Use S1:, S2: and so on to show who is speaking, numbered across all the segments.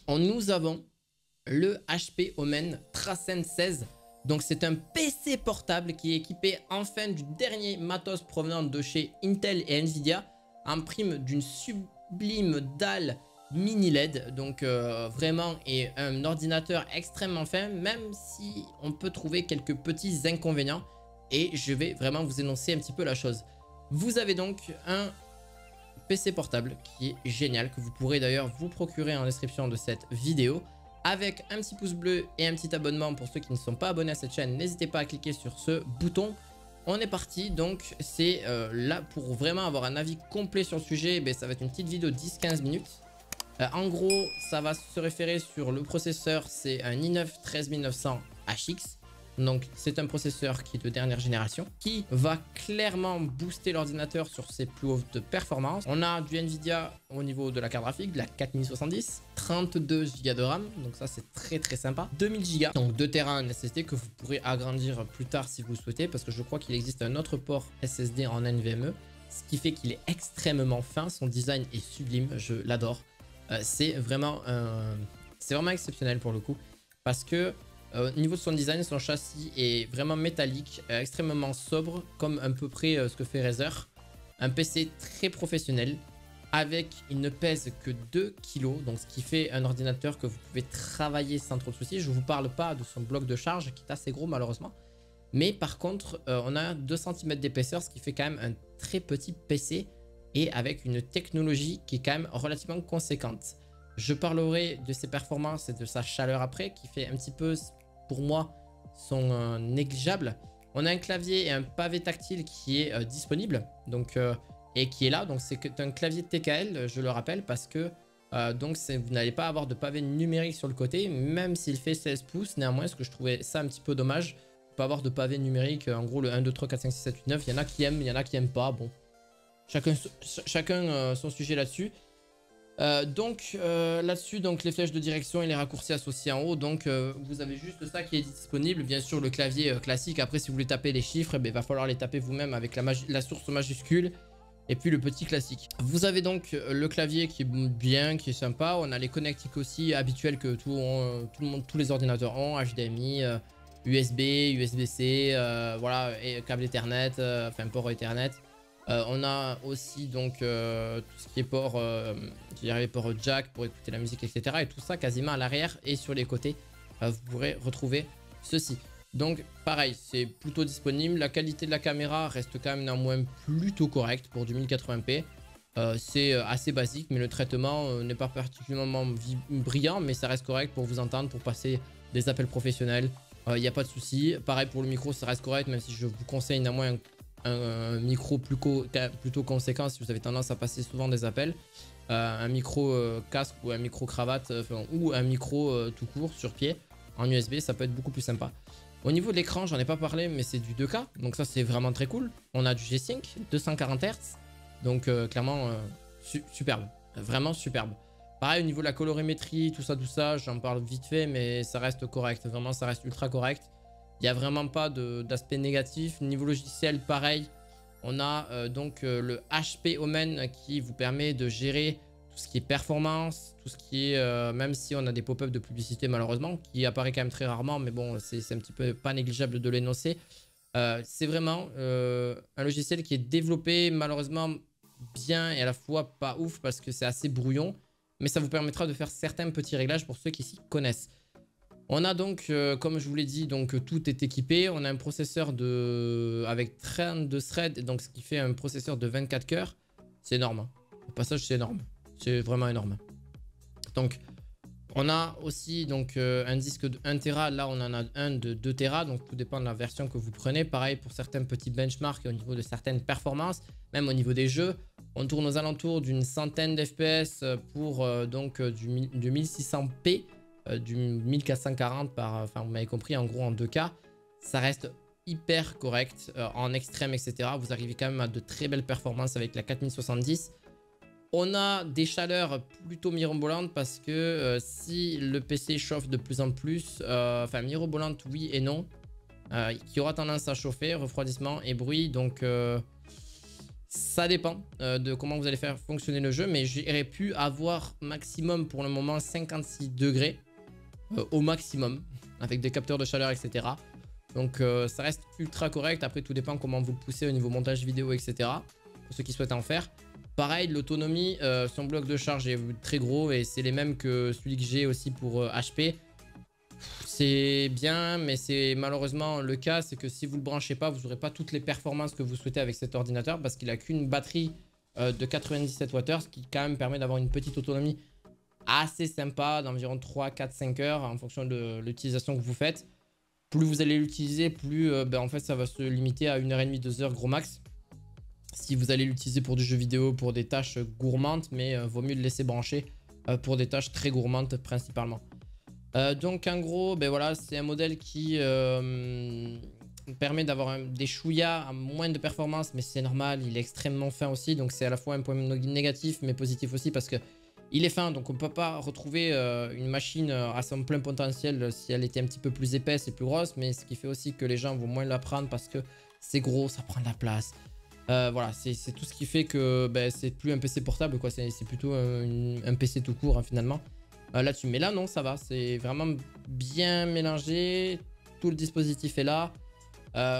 S1: nous avons le HP Omen Trasen 16. Donc c'est un PC portable qui est équipé enfin du dernier matos provenant de chez Intel et Nvidia en prime d'une sublime dalle mini LED. Donc vraiment et un ordinateur extrêmement fin, même si on peut trouver quelques petits inconvénients. Et je vais vraiment vous énoncer un petit peu la chose. Vous avez donc un PC portable qui est génial, que vous pourrez d'ailleurs vous procurer en description de cette vidéo. Avec un petit pouce bleu et un petit abonnement pour ceux qui ne sont pas abonnés à cette chaîne, n'hésitez pas à cliquer sur ce bouton. On est parti, donc c'est là pour vraiment avoir un avis complet sur le sujet, ça va être une petite vidéo de 10-15 minutes. En gros, ça va se référer sur le processeur, c'est un i9 13900 HX. Donc c'est un processeur qui est de dernière génération, qui va clairement booster l'ordinateur sur ses plus hautes performances. On a du Nvidia au niveau de la carte graphique, de la 4070, 32 Go de RAM, donc ça c'est très sympa. 2000 Go, donc 2 Tera en SSD que vous pourrez agrandir plus tard si vous le souhaitez, parce que je crois qu'il existe un autre port SSD en NVMe, ce qui fait qu'il est extrêmement fin, son design est sublime, je l'adore. C'est vraiment exceptionnel pour le coup, parce que au niveau de son design, son châssis est vraiment métallique, extrêmement sobre, comme à peu près ce que fait Razer. Un PC très professionnel, avec il ne pèse que 2 kg, donc ce qui fait un ordinateur que vous pouvez travailler sans trop de soucis. Je ne vous parle pas de son bloc de charge, qui est assez gros malheureusement. Mais par contre, on a 2 cm d'épaisseur, ce qui fait quand même un très petit PC, et avec une technologie qui est quand même relativement conséquente. Je parlerai de ses performances et de sa chaleur après, qui fait un petit peu, pour moi, sont négligeables. On a un clavier et un pavé tactile qui est disponible, donc, et qui est là. Donc c'est un clavier TKL, je le rappelle, parce que donc vous n'allez pas avoir de pavé numérique sur le côté, même s'il fait 16 pouces. Néanmoins, ce que je trouvais ça un petit peu dommage, pas avoir de pavé numérique. En gros, le 1, 2, 3, 4, 5, 6, 7, 8, 9, il y en a qui aiment, il y en a qui n'aiment pas. Bon, chacun son sujet là-dessus. Là-dessus, donc les flèches de direction et les raccourcis associés en haut, donc vous avez juste ça qui est disponible. Bien sûr, le clavier classique. Après, si vous voulez taper les chiffres, il va falloir les taper vous-même avec la source majuscule et puis le petit classique. Vous avez donc le clavier qui est bien, qui est sympa. On a les connectiques aussi habituels que tous les ordinateurs ont, HDMI, USB, USB-C, voilà, et câble Ethernet, enfin port Ethernet. On a aussi donc tout ce qui est port, port jack pour écouter la musique, etc. Et tout ça quasiment à l'arrière et sur les côtés, vous pourrez retrouver ceci. Donc pareil, c'est plutôt disponible. La qualité de la caméra reste quand même néanmoins plutôt correcte pour du 1080p. C'est assez basique, mais le traitement n'est pas particulièrement brillant, mais ça reste correct pour vous entendre, pour passer des appels professionnels. Il n'y a pas de souci. Pareil pour le micro, ça reste correct, même si je vous conseille néanmoins un micro plutôt conséquent si vous avez tendance à passer souvent des appels. Un micro casque ou un micro cravate, ou un micro tout court sur pied en USB, ça peut être beaucoup plus sympa. Au niveau de l'écran, j'en ai pas parlé, mais c'est du 2K, donc ça c'est vraiment très cool. On a du G-Sync, 240 Hz, donc clairement superbe, vraiment superbe. Pareil au niveau de la colorimétrie, tout ça, j'en parle vite fait, mais ça reste correct, vraiment ça reste ultra correct. Il n'y a vraiment pas d'aspect négatif. Niveau logiciel, pareil. On a donc le HP Omen qui vous permet de gérer tout ce qui est performance, tout ce qui est, même si on a des pop-up de publicité malheureusement, qui apparaît quand même très rarement, mais bon, c'est un petit peu pas négligeable de l'énoncer. C'est vraiment un logiciel qui est développé malheureusement bien et à la fois pas ouf parce que c'est assez brouillon, mais ça vous permettra de faire certains petits réglages pour ceux qui s'y connaissent. On a donc, comme je vous l'ai dit, donc tout est équipé. On a un processeur avec 32 threads, donc ce qui fait un processeur de 24 cœurs. C'est énorme. Hein. Au passage, c'est énorme. C'est vraiment énorme. Donc, on a aussi donc, un disque de 1 Tera. Là, on en a un de 2 Tera. Donc, tout dépend de la version que vous prenez. Pareil pour certains petits benchmarks au niveau de certaines performances. Même au niveau des jeux. On tourne aux alentours d'une centaine d'FPS pour donc, du 1600p. Du 1440 enfin vous m'avez compris, en gros en 2K, ça reste hyper correct en extrême, etc. Vous arrivez quand même à de très belles performances avec la 4070. On a des chaleurs plutôt mirobolantes parce que si le PC chauffe de plus en plus, enfin mirobolante oui et non, qui aura tendance à chauffer, refroidissement et bruit, donc Ça dépend de comment vous allez faire fonctionner le jeu, mais j'aurais pu avoir maximum pour le moment 56 degrés au maximum, avec des capteurs de chaleur, etc. Donc ça reste ultra correct. Après, tout dépend comment vous le poussez au niveau montage vidéo, etc. Pour ceux qui souhaitent en faire. Pareil, l'autonomie, son bloc de charge est très gros et c'est les mêmes que celui que j'ai aussi pour HP. C'est bien, mais c'est malheureusement le cas, c'est que si vous ne le branchez pas, vous n'aurez pas toutes les performances que vous souhaitez avec cet ordinateur parce qu'il n'a qu'une batterie de 97 Wh, ce qui quand même permet d'avoir une petite autonomie assez sympa d'environ 3, 4, 5 heures en fonction de l'utilisation que vous faites. Plus vous allez l'utiliser, plus en fait ça va se limiter à 1h30, 2 heures gros max. Si vous allez l'utiliser pour du jeu vidéo, pour des tâches gourmandes, mais vaut mieux le laisser brancher pour des tâches très gourmandes principalement. Donc en gros, voilà, c'est un modèle qui permet d'avoir des chouïas à moins de performance, mais c'est normal, il est extrêmement fin aussi, donc c'est à la fois un point négatif mais positif aussi parce que il est fin, donc on ne peut pas retrouver une machine à son plein potentiel si elle était un petit peu plus épaisse et plus grosse, mais ce qui fait aussi que les gens vont moins la prendre parce que c'est gros, ça prend de la place. Voilà, c'est tout ce qui fait que c'est plus un PC portable, quoi. C'est plutôt un PC tout court, hein, finalement. Là-dessus, mais là non, ça va, c'est vraiment bien mélangé, tout le dispositif est là,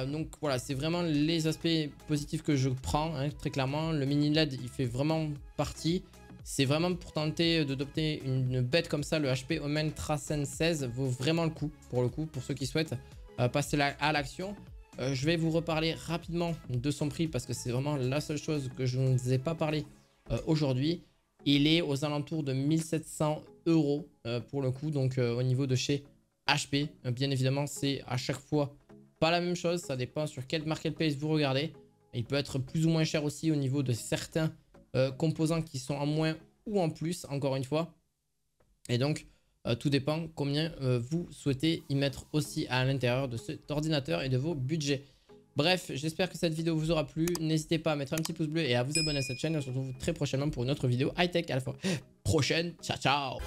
S1: donc voilà, c'est vraiment les aspects positifs que je prends, hein, très clairement. Le mini LED il fait vraiment partie, c'est vraiment pour tenter d'adopter une bête comme ça. Le HP Omen Trasen 16 vaut vraiment le coup, pour ceux qui souhaitent passer à l'action. Je vais vous reparler rapidement de son prix parce que c'est vraiment la seule chose que je ne vous ai pas parlé aujourd'hui. Il est aux alentours de 1700 € pour le coup, donc au niveau de chez HP. Bien évidemment, c'est à chaque fois pas la même chose, ça dépend sur quel marketplace vous regardez. Il peut être plus ou moins cher aussi au niveau de certains composants qui sont en moins ou en plus, encore une fois. Et donc, tout dépend combien vous souhaitez y mettre aussi à l'intérieur de cet ordinateur et de vos budgets. Bref, j'espère que cette vidéo vous aura plu. N'hésitez pas à mettre un petit pouce bleu et à vous abonner à cette chaîne. On se retrouve très prochainement pour une autre vidéo high-tech à la fois prochaine. Ciao, ciao!